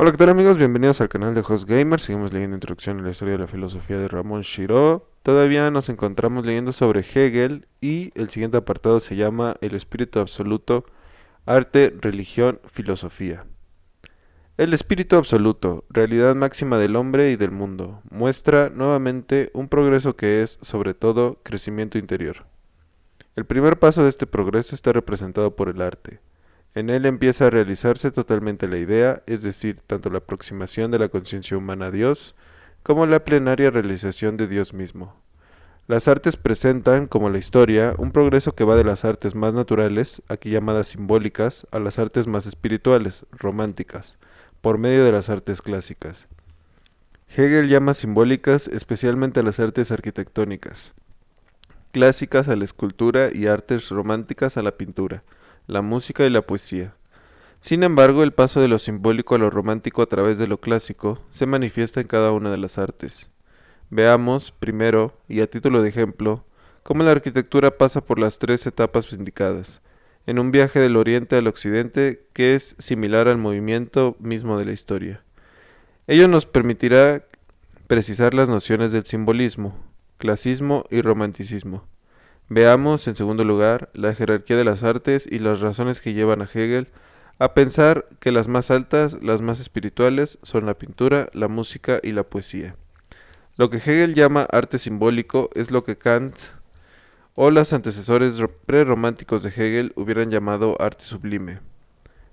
Hola, ¿qué tal amigos? Bienvenidos al canal de Host Gamer. Seguimos leyendo Introducción a la Historia de la Filosofía de Ramón Shiró. Todavía nos encontramos leyendo sobre Hegel y el siguiente apartado se llama El espíritu absoluto, arte, religión, filosofía. El espíritu absoluto, realidad máxima del hombre y del mundo, muestra nuevamente un progreso que es, sobre todo, crecimiento interior. El primer paso de este progreso está representado por el arte. En él empieza a realizarse totalmente la idea, es decir, tanto la aproximación de la conciencia humana a Dios, como la plenaria realización de Dios mismo. Las artes presentan, como la historia, un progreso que va de las artes más naturales, aquí llamadas simbólicas, a las artes más espirituales, románticas, por medio de las artes clásicas. Hegel llama simbólicas especialmente a las artes arquitectónicas, clásicas a la escultura y artes románticas a la pintura, la música y la poesía. Sin embargo, el paso de lo simbólico a lo romántico a través de lo clásico se manifiesta en cada una de las artes. Veamos, primero, y a título de ejemplo, cómo la arquitectura pasa por las tres etapas indicadas, en un viaje del oriente al occidente que es similar al movimiento mismo de la historia. Ello nos permitirá precisar las nociones del simbolismo, clasismo y romanticismo. Veamos, en segundo lugar, la jerarquía de las artes y las razones que llevan a Hegel a pensar que las más altas, las más espirituales, son la pintura, la música y la poesía. Lo que Hegel llama arte simbólico es lo que Kant o los antecesores prerrománticos de Hegel hubieran llamado arte sublime.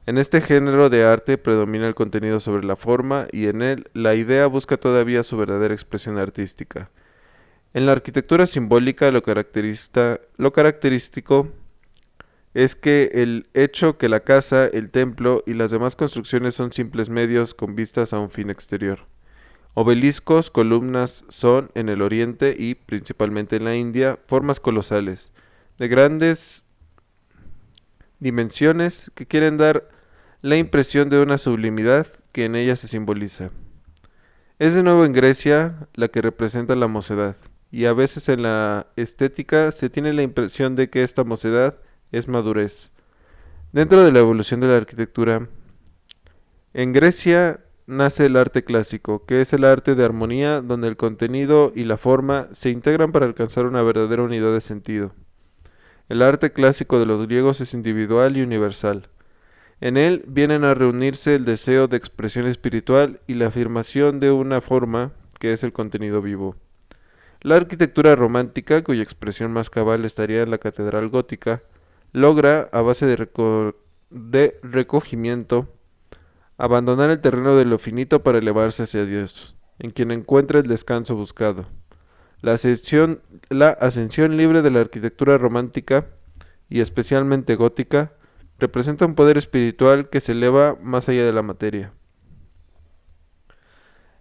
En este género de arte predomina el contenido sobre la forma y en él la idea busca todavía su verdadera expresión artística. En la arquitectura simbólica lo característico es que el hecho que la casa, el templo y las demás construcciones son simples medios con vistas a un fin exterior. Obeliscos, columnas son, en el oriente y principalmente en la India, formas colosales, de grandes dimensiones que quieren dar la impresión de una sublimidad que en ella se simboliza. Es de nuevo en Grecia la que representa la mocedad, y a veces en la estética se tiene la impresión de que esta mocedad es madurez. Dentro de la evolución de la arquitectura, en Grecia nace el arte clásico, que es el arte de armonía donde el contenido y la forma se integran para alcanzar una verdadera unidad de sentido. El arte clásico de los griegos es individual y universal. En él vienen a reunirse el deseo de expresión espiritual y la afirmación de una forma que es el contenido vivo. La arquitectura romántica, cuya expresión más cabal estaría en la catedral gótica, logra, a base de recogimiento, abandonar el terreno de lo finito para elevarse hacia Dios, en quien encuentra el descanso buscado. La ascensión libre de la arquitectura romántica, y especialmente gótica, representa un poder espiritual que se eleva más allá de la materia.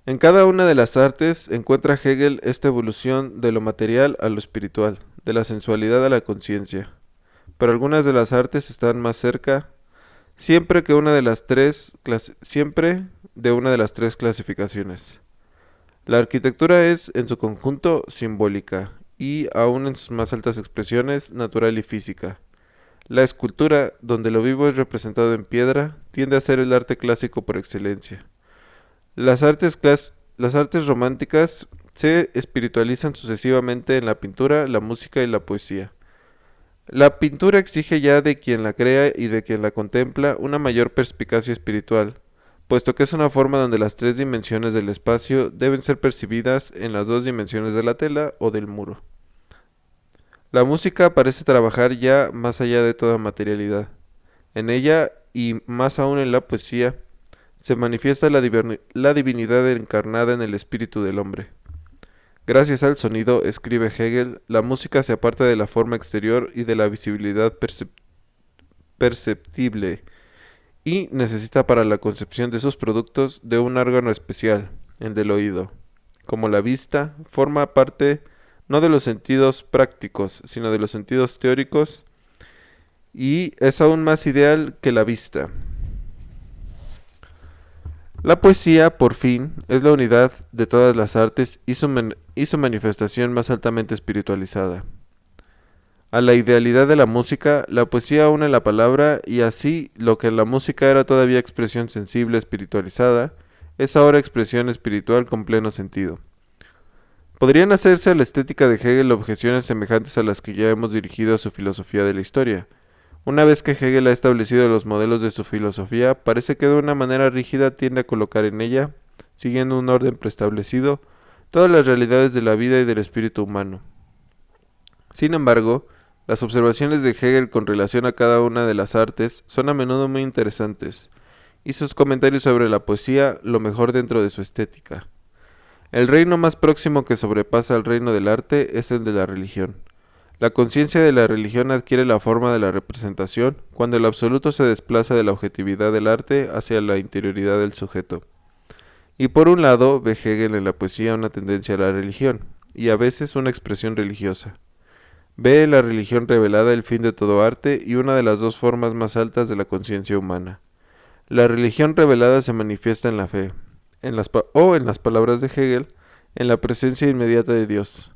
En cada una de las artes encuentra Hegel esta evolución de lo material a lo espiritual, de la sensualidad a la conciencia. Pero algunas de las artes están más cerca siempre de una de las tres clasificaciones. La arquitectura es, en su conjunto, simbólica y, aun en sus más altas expresiones, natural y física. La escultura, donde lo vivo es representado en piedra, tiende a ser el arte clásico por excelencia. Las artes románticas se espiritualizan sucesivamente en la pintura, la música y la poesía. La pintura exige ya de quien la crea y de quien la contempla una mayor perspicacia espiritual, puesto que es una forma donde las tres dimensiones del espacio deben ser percibidas en las dos dimensiones de la tela o del muro. La música parece trabajar ya más allá de toda materialidad. En ella, y más aún en la poesía, se manifiesta la divinidad encarnada en el espíritu del hombre. Gracias al sonido, escribe Hegel, la música se aparta de la forma exterior y de la visibilidad perceptible y necesita para la concepción de sus productos de un órgano especial, el del oído. Como la vista, forma parte no de los sentidos prácticos, sino de los sentidos teóricos y es aún más ideal que la vista. La poesía, por fin, es la unidad de todas las artes y su manifestación más altamente espiritualizada. A la idealidad de la música, la poesía une la palabra y así lo que en la música era todavía expresión sensible espiritualizada, es ahora expresión espiritual con pleno sentido. Podrían hacerse a la estética de Hegel objeciones semejantes a las que ya hemos dirigido a su filosofía de la historia. Una vez que Hegel ha establecido los modelos de su filosofía, parece que de una manera rígida tiende a colocar en ella, siguiendo un orden preestablecido, todas las realidades de la vida y del espíritu humano. Sin embargo, las observaciones de Hegel con relación a cada una de las artes son a menudo muy interesantes, y sus comentarios sobre la poesía lo mejor dentro de su estética. El reino más próximo que sobrepasa al reino del arte es el de la religión. La conciencia de la religión adquiere la forma de la representación cuando el absoluto se desplaza de la objetividad del arte hacia la interioridad del sujeto. Y por un lado, ve Hegel en la poesía una tendencia a la religión, y a veces una expresión religiosa. Ve en la religión revelada el fin de todo arte y una de las dos formas más altas de la conciencia humana. La religión revelada se manifiesta en la fe, en las palabras de Hegel, en la presencia inmediata de Dios.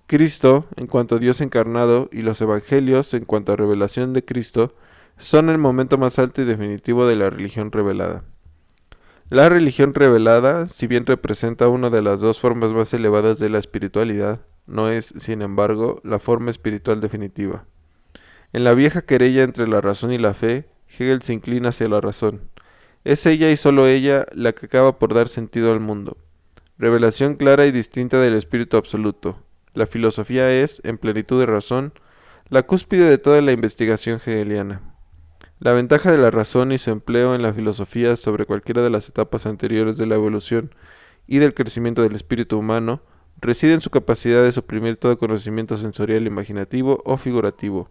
Cristo, en cuanto a Dios encarnado, y los evangelios, en cuanto a revelación de Cristo, son el momento más alto y definitivo de la religión revelada. La religión revelada, si bien representa una de las dos formas más elevadas de la espiritualidad, no es, sin embargo, la forma espiritual definitiva. En la vieja querella entre la razón y la fe, Hegel se inclina hacia la razón. Es ella y sólo ella la que acaba por dar sentido al mundo. Revelación clara y distinta del espíritu absoluto. La filosofía es, en plenitud de razón, la cúspide de toda la investigación hegeliana. La ventaja de la razón y su empleo en la filosofía sobre cualquiera de las etapas anteriores de la evolución y del crecimiento del espíritu humano reside en su capacidad de suprimir todo conocimiento sensorial imaginativo o figurativo.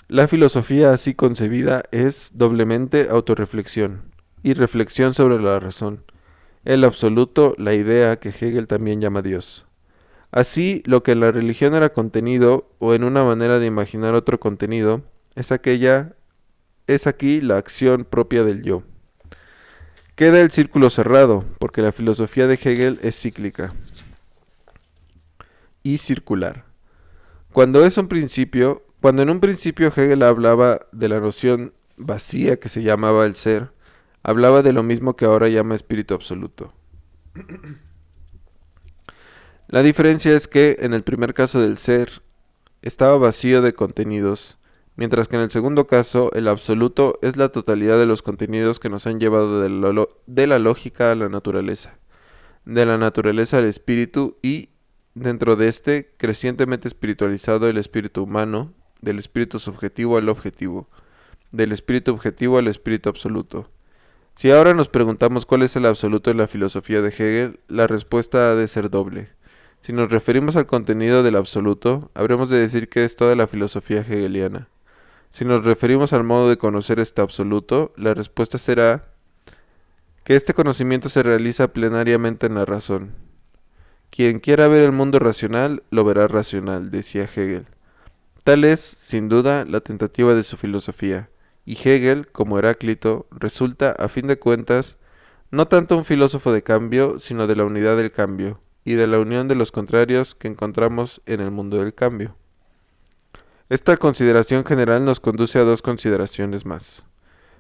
La filosofía así concebida es doblemente autorreflexión y reflexión sobre la razón, el absoluto, la idea que Hegel también llama Dios. Así, lo que en la religión era contenido, o en una manera de imaginar otro contenido, es aquí la acción propia del yo. Queda el círculo cerrado, porque la filosofía de Hegel es cíclica y circular. Cuando en un principio Hegel hablaba de la noción vacía que se llamaba el ser, hablaba de lo mismo que ahora llama espíritu absoluto. La diferencia es que en el primer caso del ser estaba vacío de contenidos, mientras que en el segundo caso el absoluto es la totalidad de los contenidos que nos han llevado de la lógica a la naturaleza, de la naturaleza al espíritu y, dentro de este, crecientemente espiritualizado el espíritu humano, del espíritu subjetivo al objetivo, del espíritu objetivo al espíritu absoluto. Si ahora nos preguntamos cuál es el absoluto en la filosofía de Hegel, la respuesta ha de ser doble. Si nos referimos al contenido del absoluto, habremos de decir que es toda la filosofía hegeliana. Si nos referimos al modo de conocer este absoluto, la respuesta será que este conocimiento se realiza plenariamente en la razón. Quien quiera ver el mundo racional, lo verá racional, decía Hegel. Tal es, sin duda, la tentativa de su filosofía, y Hegel, como Heráclito, resulta, a fin de cuentas, no tanto un filósofo de cambio, sino de la unidad del cambio, y de la unión de los contrarios que encontramos en el mundo del cambio. Esta consideración general nos conduce a dos consideraciones más.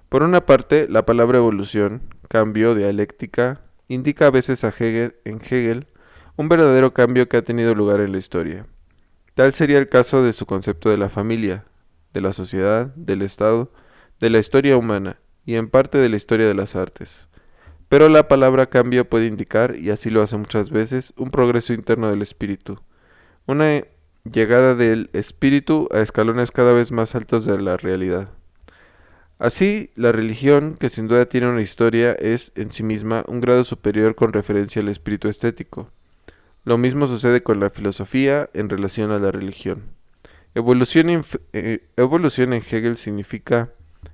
Por una parte, la palabra evolución, cambio, dialéctica, indica a veces en Hegel un verdadero cambio que ha tenido lugar en la historia. Tal sería el caso de su concepto de la familia, de la sociedad, del Estado, de la historia humana y en parte de la historia de las artes. Pero la palabra cambio puede indicar, y así lo hace muchas veces, un progreso interno del espíritu, una llegada del espíritu a escalones cada vez más altos de la realidad. Así, la religión, que sin duda tiene una historia, es en sí misma un grado superior con referencia al espíritu estético. Lo mismo sucede con la filosofía en relación a la religión. Evolución en Hegel significa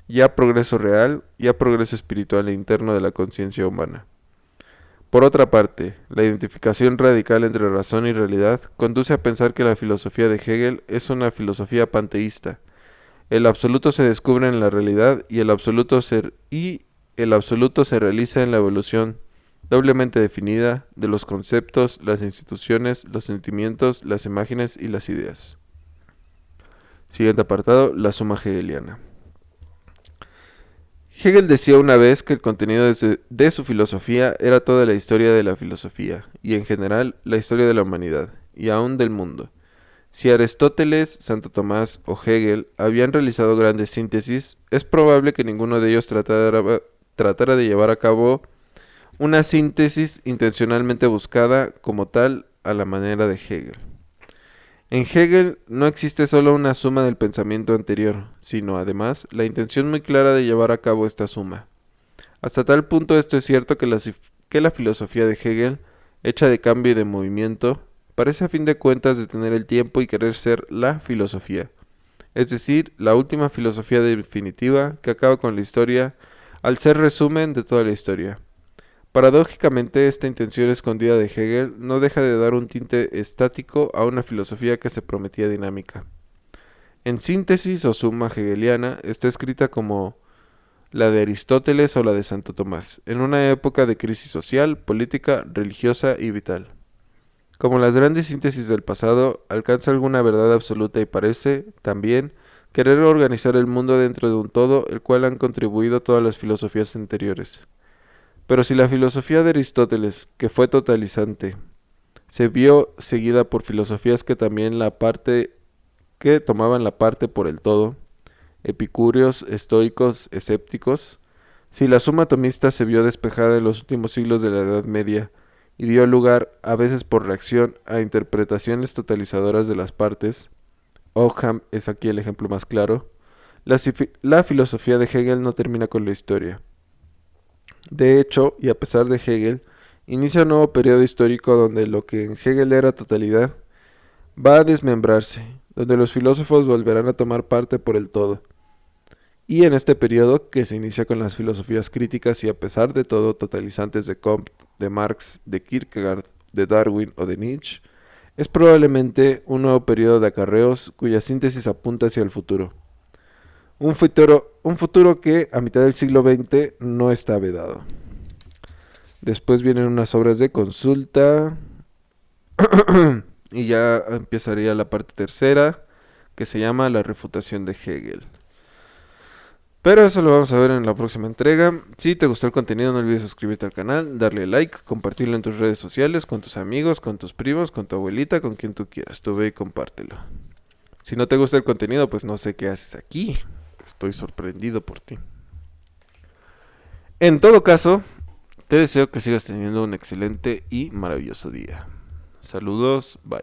ya progreso real, ya progreso espiritual e interno de la conciencia humana. Por otra parte, la identificación radical entre razón y realidad conduce a pensar que la filosofía de Hegel es una filosofía panteísta. El absoluto se descubre en la realidad y el absoluto se realiza en la evolución doblemente definida de los conceptos, las instituciones, los sentimientos, las imágenes y las ideas. Siguiente apartado, la suma hegeliana. Hegel decía una vez que el contenido de su filosofía era toda la historia de la filosofía, y en general la historia de la humanidad, y aún del mundo. Si Aristóteles, Santo Tomás o Hegel habían realizado grandes síntesis, es probable que ninguno de ellos tratara de llevar a cabo una síntesis intencionalmente buscada como tal a la manera de Hegel. En Hegel no existe solo una suma del pensamiento anterior, sino además la intención muy clara de llevar a cabo esta suma. Hasta tal punto esto es cierto que la filosofía de Hegel, hecha de cambio y de movimiento, parece a fin de cuentas detener el tiempo y querer ser la filosofía, es decir, la última filosofía definitiva que acaba con la historia al ser resumen de toda la historia. Paradójicamente, esta intención escondida de Hegel no deja de dar un tinte estático a una filosofía que se prometía dinámica. En síntesis o suma hegeliana está escrita como la de Aristóteles o la de Santo Tomás, en una época de crisis social, política, religiosa y vital. Como las grandes síntesis del pasado, alcanza alguna verdad absoluta y parece, también, querer organizar el mundo dentro de un todo, el cual han contribuido todas las filosofías anteriores. Pero si la filosofía de Aristóteles, que fue totalizante, se vio seguida por filosofías que tomaban la parte por el todo, epicúreos, estoicos, escépticos, si la suma atomista se vio despejada en los últimos siglos de la Edad Media y dio lugar, a veces por reacción, a interpretaciones totalizadoras de las partes, Occam es aquí el ejemplo más claro, la filosofía de Hegel no termina con la historia. De hecho, y a pesar de Hegel, inicia un nuevo periodo histórico donde lo que en Hegel era totalidad va a desmembrarse, donde los filósofos volverán a tomar parte por el todo. Y en este periodo, que se inicia con las filosofías críticas y a pesar de todo totalizantes de Comte, de Marx, de Kierkegaard, de Darwin o de Nietzsche, es probablemente un nuevo periodo de acarreos cuya síntesis apunta hacia el futuro. Un futuro que a mitad del siglo XX no está vedado. Después vienen unas obras de consulta y ya empezaría la parte tercera que se llama La refutación de Hegel. Pero eso lo vamos a ver en la próxima entrega. Si te gustó el contenido, no olvides suscribirte al canal, darle like, compartirlo en tus redes sociales, con tus amigos, con tus primos, con tu abuelita, con quien tú quieras. Tú ve y compártelo. Si no te gusta el contenido, pues no sé qué haces aquí. Estoy sorprendido por ti. En todo caso, te deseo que sigas teniendo un excelente y maravilloso día. Saludos, bye.